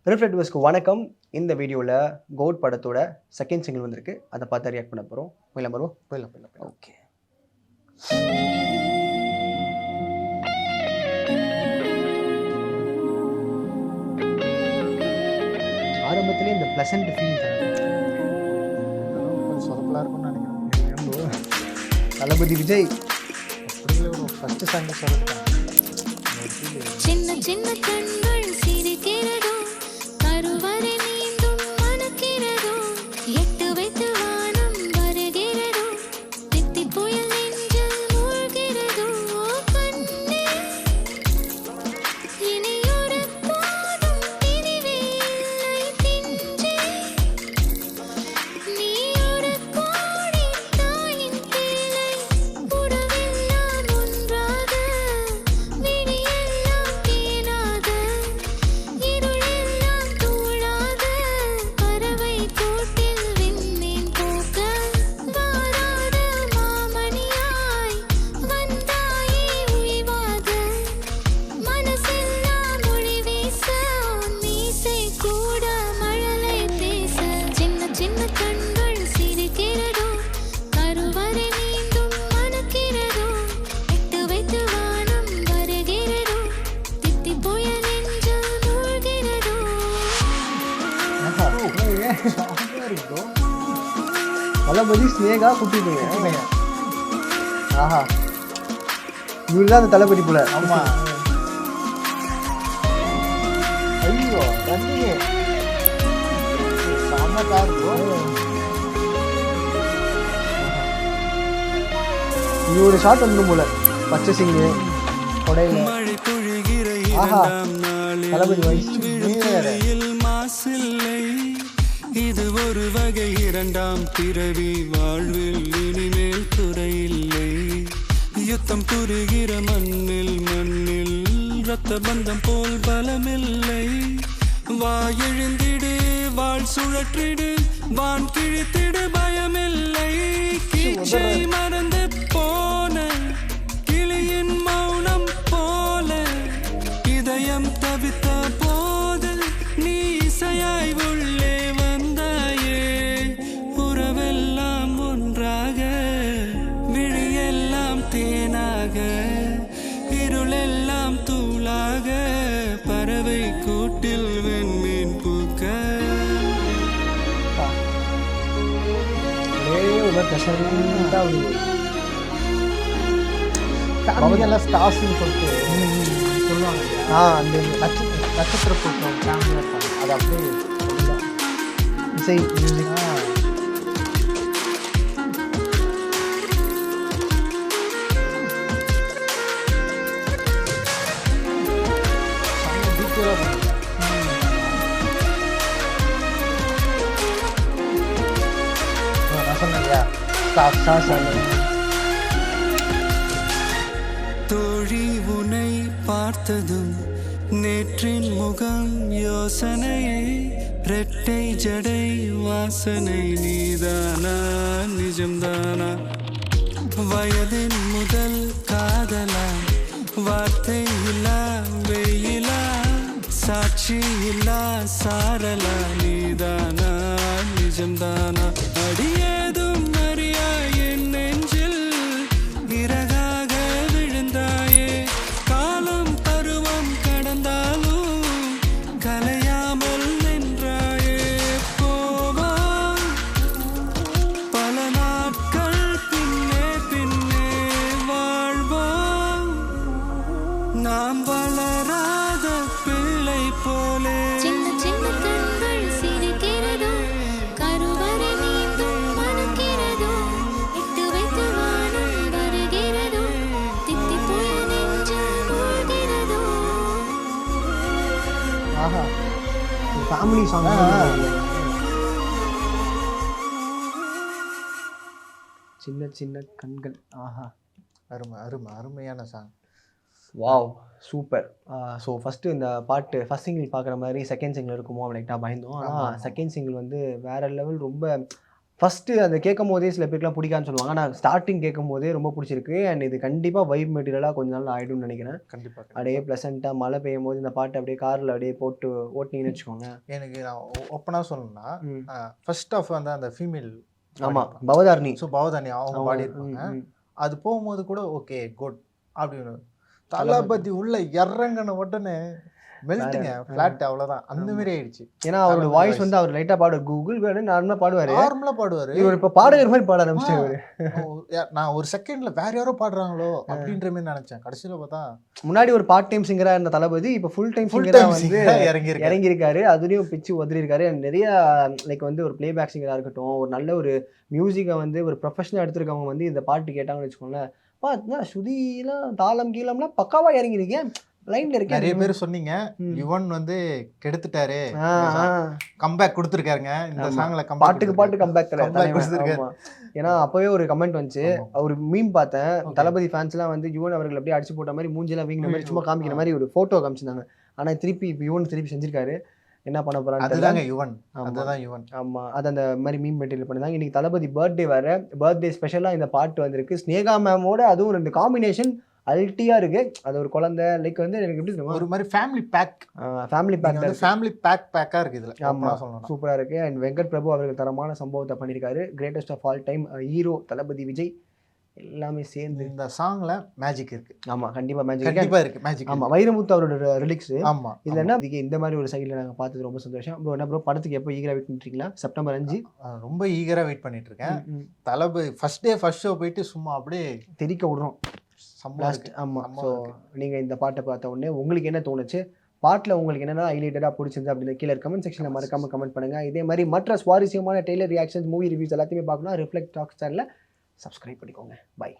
ரிஃப்ளெக்டிவ்ஸ்க்கு வணக்கம். இந்த வீடியோவில் கோட் படத்தோட செகண்ட் சிங்கிள் வந்திருக்கு. அதை பார்த்து ரியாக்ட் பண்ண போகிறோம். போயிடலாம். ஓகே. ஆரம்பத்திலே இந்த ப்ளசன்ட் ஃபீல் கொஞ்சம் சொதப்பலாக இருக்கும்னு நினைக்கிறேன். தளபதி விஜய் அப்படிங்கிற ஒரு ஃபஸ்ட்டு சாங்கை சொல்லிட்டாங்க. சின்ன சின்ன கண்கள் சிரிக்கிறதோ, கருவறை நீந்தும் மணக்கிறதோ, எட்டு வைத்து வானம் வருகிறதோ, தித்தி புயல் நெஞ்சில் மூழ்கிறதோ, கண்ணே இனியொரு போதும் பிரிவே இல்லை பிஞ்சே, நீ ஒரு கோடி தாயின் பிள்ளை, உறவெல்லாம் ஒன்றாக, விழியெல்லாம் தேனாக, இருளெல்லாம் தூளாக, பறவை கூட்டில் விண்மீன் போக்க, வாராத மாமணியாய் வந்தாயே உய்வாக, மனசெல்லாம் மொழி வீச, மீசை கூட மழலை பேச, சின்ன சின்ன கண்கள் சிரிக்கிறதோ, கருவறை நீந்தும் மணக்கிறதோ, எட்டு வைத்து வானம் வருகிறதோ, தித்தி புயல் நெஞ்சில் மூழ்கிறதோ. தளபதி ஸ்னேகா குட்டி பையன். ஆஹா, இவங்க அந்த தளபதி போல. ஆமாம். ஐயோ ரன்னிங்கே செம்ம இது ஒரு ஷாட் வந்து போல. பச்சை சிங்கு கொடையில. ஆஹா, தளபதி வயசு மாசில்லை, இது ஒரு வகை இரண்டாம் பிறவி, வாழ்வில் இனிமேல் துறையில்லை, யுத்தம் புரிகிற மண்ணில் ரத்த பந்தம் போல் பலமில்லை, வா எழுந்திடு வாழ் சுழற்றிடு, வான் கிழித்திடு பயமில்லை, கீச்சை மறந்து போன கிளியின் மௌனம் போல, இதயம் தவித்த போது நீ இசையாய் உள்ளே வந்தாயே, உறவெல்லாம் ஒன்றாக, விழியெல்லாம் தேனாக, இருளெல்லாம் தூளாக, பறவை கூட்டில் வெண்மீன் பூக்க. அவங்கெல்லாம் ஸ்டார்ஸ்ன்னு சொல்லிட்டு சொல்லுவாங்க. அந்த நட்சத்திர கூட்டம் ஃபேமிலியாக இருப்பாங்க. அது அப்படியே இசை மியூசிக். தோழி உனை பார்த்ததும் நேற்றின் முகம் யோசனையை, ரெட்டை ஜடை வாசனை நீதானா நிஜம்தானா, வயதின் முதல் காதலா, வார்த்தை இல்லா வெயிலா, சாட்சி இல்லா சாரலா, நீதானா நிஜம்தானா, அடியேதும் அறியா என் நெஞ்சில் இறகாக விழுந்தாயே, காலம் பருவம் கடந்தாலும் கலையாமல் நின்றாயே, போவா பல நாட்கள் பின்னே பின்னே வாழ்வோம், நாம் வளராத பிள்ளை போலே. சின்ன சின்ன கண்கள் சிரிக்கிறதோ, கருவறை நீந்தும் மணக்கிறதோ, எட்டு வைத்து வானம் வருகிறதோ, தித்தி புயல் நெஞ்சில் மூழ்கிறதோ. ஆஹா, ஃபேமிலி சாங். சின்ன சின்ன கண்கள். ஆஹா, அருமையான song. Wow, super. So first இந்த பாட்டு ஃபஸ்ட் சிங்கிள் பார்க்குற மாதிரி செகண்ட் சிங்கிள் இருக்குமோ லைட்டாக பயந்தோம். ஆனால் செகண்ட் சிங்கிள் வந்து வேறு லெவல். ரொம்ப ஃபஸ்ட்டு அந்த கேட்கும் போதே சில பேருக்குலாம் பிடிக்கான்னு சொல்லுவாங்க. ஆனால் ஸ்டார்டிங் கேட்கும் போதே ரொம்ப பிடிச்சிருக்கு. அண்ட் இது கண்டிப்பாக வைப் மெட்டீரியலாக கொஞ்ச நாள் ஆகிடும்னு நினைக்கிறேன். கண்டிப்பா அப்படியே ப்ளசண்ட்டாக மழை பெய்யும் போது இந்த பாட்டு அப்படியே காரில் அப்படியே போட்டு ஓட்டினீங்கன்னு வச்சுக்கோங்க. எனக்கு நான் ஓப்பனாக சொல்லணும்னா ஃபர்ஸ்ட் ஆஃப் வந்து அந்த ஃபீமேல் ஆமாம் பவதாரணி. ஸோ பவதானி அவங்க பாடியிருப்பாங்க. அது போகும்போது கூட ஓகே குட் அப்படின்னு தளபதி உள்ள இறங்கின உடனே மெல்ட்டுங்க ஃபிளாட் அவ்வளோதான் அந்த மாதிரி ஆயிடுச்சு. ஏன்னா அவரோட வாய்ஸ் வந்து அவர் லைட்டாக பாடுவார். கூகுள் வேர்டு நார்மலாக பாடுவார். நார்மலாக பாடுவார். இவர் இப்போ பாடுகிற மாதிரி பாட ஆரம்பிச்சிட்டாரு. நான் ஒரு செகண்ட்ல வேற யாரோ பாடுறாங்களோ அப்படின்ற மாதிரி நினைச்சேன். கடைசியில் பார்த்தா முன்னாடி ஒரு பார்ட் டைம் சிங்கராக இருந்த தளபதி இப்போ ஃபுல் டைம் சிங்கராக வந்து இறங்கியிருக்காரு. அதுலேயும் பிச்சு உதறியிருக்காரு. நிறைய லைக் வந்து ஒரு பிளேபேக் சிங்கராக இருக்கட்டும், ஒரு நல்ல ஒரு மியூசிக்கை வந்து ஒரு ப்ரொஃபஷனல் எடுத்துருக்கவங்க வந்து இந்த பாட்டு கேட்டாங்கன்னு வச்சுக்கோங்களேன், பார்த்தா ஸ்ருதிலாம் தாளம் கீழம்லாம் பக்காவாக இறங்கியிருக்கேன். லைன்ல இருக்கு. நிறைய பேர் சொன்னீங்க யுவன் வந்து கெடுத்துட்டாரு, கம்பேக் கொடுத்துருக்காருங்க இந்த சாங்ல. பாட்டு கம்பேக் கொடுத்துருக்காரு. ஏன்னா அப்பவே ஒரு கமெண்ட் வந்துச்சு, ஒரு மீம் பார்த்தேன். தளபதி ஃபேன்ஸ்லாம் வந்து யுவன் அவர்கள் அப்படியே அடிச்சு போட்ட மாதிரி மூஞ்சிலாம் வீங்கின மாதிரி சும்மா காமிக்கிற மாதிரி ஒரு போட்டோ காமிச்சிருந்தாங்க. ஆனா திருப்பி இப்போ யுவன் திருப்பி செஞ்சிருக்காரு. என்ன பண்ண போறாங்க? அதுதாங்க யுவன். அதுதான் யுவன். ஆமா, அது அந்த மாதிரி மீம் மெட்டீரியல் பண்ணிருந்தாங்க. இன்னைக்கு தளபதி பர்த்டே வேற. பர்த்டே ஸ்பெஷலா இந்த பாட்டு வந்திருக்கு. ஸ்னேகா மேமோட அதுவும் 2 காம்பினேஷன் அல்ட்டியா இருக்கு. அது ஒரு குழந்தை லைக் வந்து எனக்கு எப்படி ஒரு மாதிரி ஃபேமிலி பேக் பேக்கா இருக்கு இதுல. ஆமா சூப்பரா இருக்கு. அண்ட் வெங்கட் பிரபு அவர்கள் தரமான சம்பவத்தை பண்ணியிருக்காரு. Greatest of all time hero Thalapathy Vijay எல்லாமே சேர்ந்து இந்த சாங்ல மேஜிக் இருக்கு. ஆமா கண்டிப்பா இருக்கு மேஜிக். ஆமா வைரமுத்து அவரோட ரிலீக்ஸ். ஆமா இதுல என்ன இந்த மாதிரி ஒரு சைட்ல நாங்க பார்த்தது ரொம்ப சந்தோஷம். ப்ரோ என்ன ப்ரோ படத்துக்கு எப்போ ஈகரா வெயிட் பண்ணிட்டீங்களா? செப்டம்பர் 5 ரொம்ப ஈகரா வெயிட் பண்ணிட்டு இருக்கேன். தளபதி ஃபர்ஸ்ட் ஷோ போயிட்டு சும்மா அப்படியே தெரிக்க விடுறோம். ஆமா ஸோ நீங்க இந்த பாட்டை பார்த்த உடனே உங்களுக்கு என்ன தோணுச்சு? பாட்டில் உங்களுக்கு என்னென்ன ஹைலைட்டடாக பிடிச்சிருந்து அப்படின்னு கீழே கமெண்ட் செக்ஷனில் மறக்காம கமெண்ட் பண்ணுங்க. இதே மாதிரி மற்ற சுவாரஸ்யமான டெய்லர் ரியாக்ஷன்ஸ் மூவி ரிவ்யூஸ் எல்லாத்தையுமே பார்க்கணும் ரிஃப்ளெக்ட் டாக்ஸ் சேனலை சப்ஸ்கிரைப் பண்ணிக்கோங்க. பை.